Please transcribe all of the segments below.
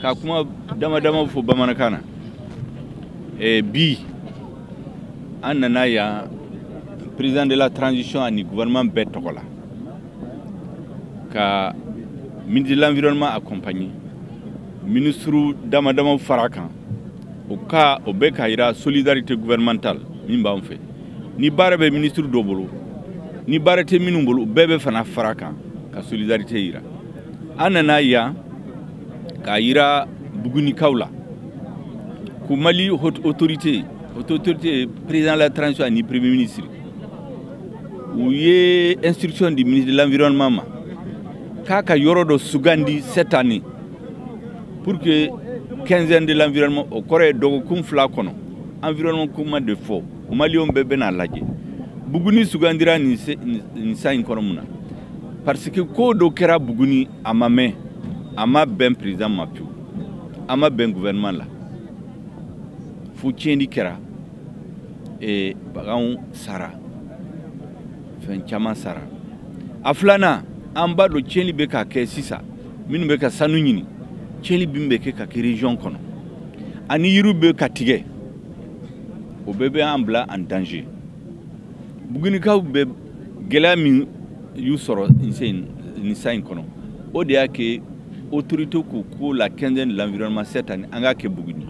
ka kuma dama fo bamanakana bi an nana ya président de la transition ani gouvernement bɛɛ tɔgɔ la ka ministre de l'environnement accompagné ministre dama fara kan o bɛ ka yira solidarité gouvernementale min b'an fɛ ni baara bɛ ministre dɔ bolo ni baara tɛ minnu bolo bɛɛ bɛ fana fara kan ka solidarité yira an nana yan ka yira bugunikaw la ko Mali haute autorité président de la transition ani premier ministre u ye instruction du ministre de l'environnement ma k'a ka yɔrɔ dɔ sugandi cette année pour que 15 de l'environnement o kɔrɔ ye dɔgɔkun 2 kɔnɔ environnement kuma de fɔ o maliyɛnw bɛɛ bɛna lajɛ Buguni sugandira nin sa in kɔnɔ mun na parce que ko dɔ kɛra Buguni a ma mɛn a ma bɛn président ma pewu a ma bɛn gouvernement la fo tiɲɛni kɛra baganw sara fɛn caman sara a filanan an b'a dɔn tiɲɛni bɛ ka kɛ sisan minnu bɛ ka sanu ɲini tiɲɛni bin bɛ kɛ ka kɛ région kɔnɔ ani yiriw bɛ ka tigɛ o bɛɛ bɛ an bila en danger Bugunikaw bɛ gɛlɛya min y'u sɔrɔ nin sa in kɔnɔ o de y'a kɛ autorité ko la 15e de l'environnement cette année an k'a kɛ Buguni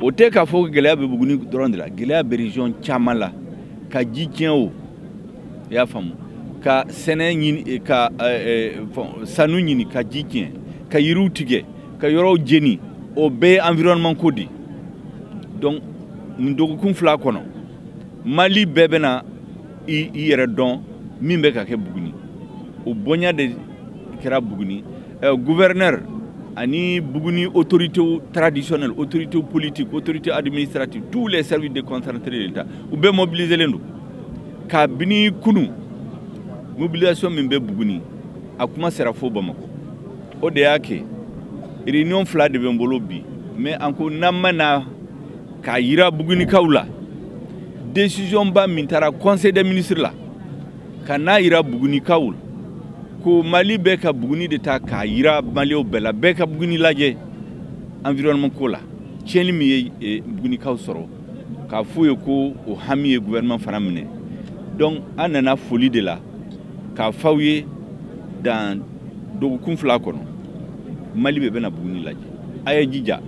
o tɛ k'a fɔ gɛlɛya bɛ Buguni dɔrɔn de la gɛlɛya bɛ région caman la ka ji tiɲɛ o i y'a faamu ka sɛnɛ ɲini ka sanu ɲini ka ji tiɲɛ ka yiriw tigɛ ka yɔrɔw jeni o bɛɛ ye environnement ko de donc nin dɔgɔkun 2 kɔnɔ Mali bɛɛ bɛna i yɛrɛ dɔn min bɛ ka kɛ Buguni o bonya de kɛra Buguni gouverneur ani Buguni autorités traditionnelles autorités politiques autorités administratives tous les services déconcentrés de l'État u bɛɛ mobilisé len do ka bini kunu mobilisation min bɛ Buguni a kuma sera fo Bamako o de y'a kɛ réunion 2 de bɛ n bolo bi mais an ko n'an mana k'a yira Bugunikaw la décision ba min taara conseil des ministres la ka n'a yira Bugunikaw ko Mali bɛ ka Buguni de ta k'a yira Maliyɛnw bɛɛ la bɛɛ ka Buguni lajɛ environnement ko la tiɲɛni min ye Bugunikaw sɔrɔ k'a f'u ye ko o hami ye gouvernement fana minɛ donc an nana foli de la k'a f'aw ye dans dɔgɔkun 2 kɔnɔ Mali bɛ bɛna Buguni lajɛ a ye jija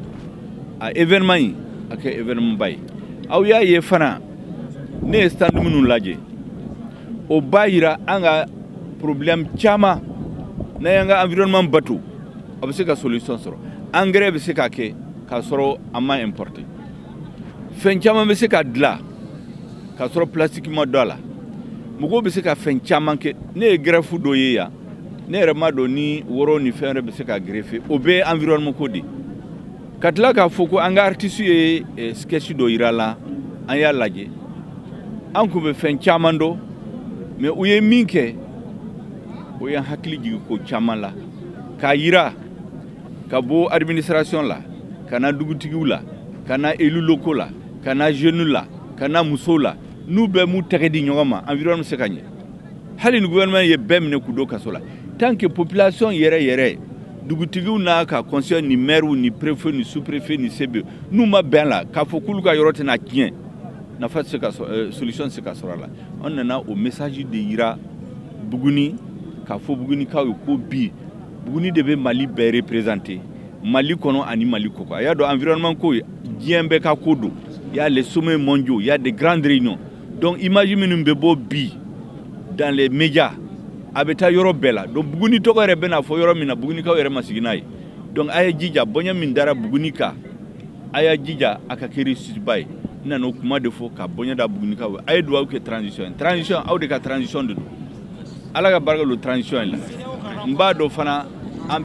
a événement in a kɛ événement ba ye aw y'a ye fana ne ye stand minnu lajɛ o b'a yira an ka problème caman n'a y'an ka environnement bato a bɛ se ka solution sɔrɔ engrais bɛ se ka kɛ k'a sɔrɔ a ma importer fɛn caman bɛ se ka dilan k'a sɔrɔ plastique ma don a la mɔgɔw bɛ se ka fɛn caman kɛ ne ye greffe dɔ ye yan ne yɛrɛ ma dɔn ni woro ni fɛn wɛrɛ bɛ se ka greffer o bɛɛ ye environnement ko de ka tila k'a fɔ ko an ka artiste ye sketch dɔ yira la an y'a lajɛ an kun bɛ fɛn caman dɔn mais u ye min kɛ o ye hakili jigin ko caman la k'a yira ka bɔ administration la ka na dugutigiw la ka na élus locaux la ka na jeunes la ka na musow la n'u bɛɛ m'u tɛgɛ di ɲɔgɔn ma environnement se ka ɲɛ hali ni gouvernement ye bɛɛ minɛ k'u don kaso la tant que population yɛrɛ dugutigiw n'a ka conseil ni maire ni préfet ni sous-préfet ni CB n'u ma bɛn la k'a fɔ k'olu ka yɔrɔ tɛna tiɲɛ nafa se ka solution se ka sɔrɔ a la an nana o message de yira Buguni k'a fɔ Bugunikaw ye ko bi Buguni de bɛ Mali bɛɛ représenter Mali kɔnɔ ani Mali kɔkɔ a y'a dɔn environnement ko diɲɛ bɛɛ ka ko don il y a les sommets mondiaux il y a des grandes réunions donc image minnu bɛ bɔ bi dans les médias a bɛ taa yɔrɔ bɛɛ la donc Buguni tɔgɔ yɛrɛ bɛna fɔ yɔrɔ min na Bugunikaw yɛrɛ ma sigi n'a ye donc a ye jija bonya min dara Buguni kan a y'a jija a ka kɛ réussite ba ye n nana o kuma de fɔ ka bonya da Bugunikaw a ye dugawu kɛ transition aw de ka transition de don ala ka barika don transition in la n b'a dɔn fana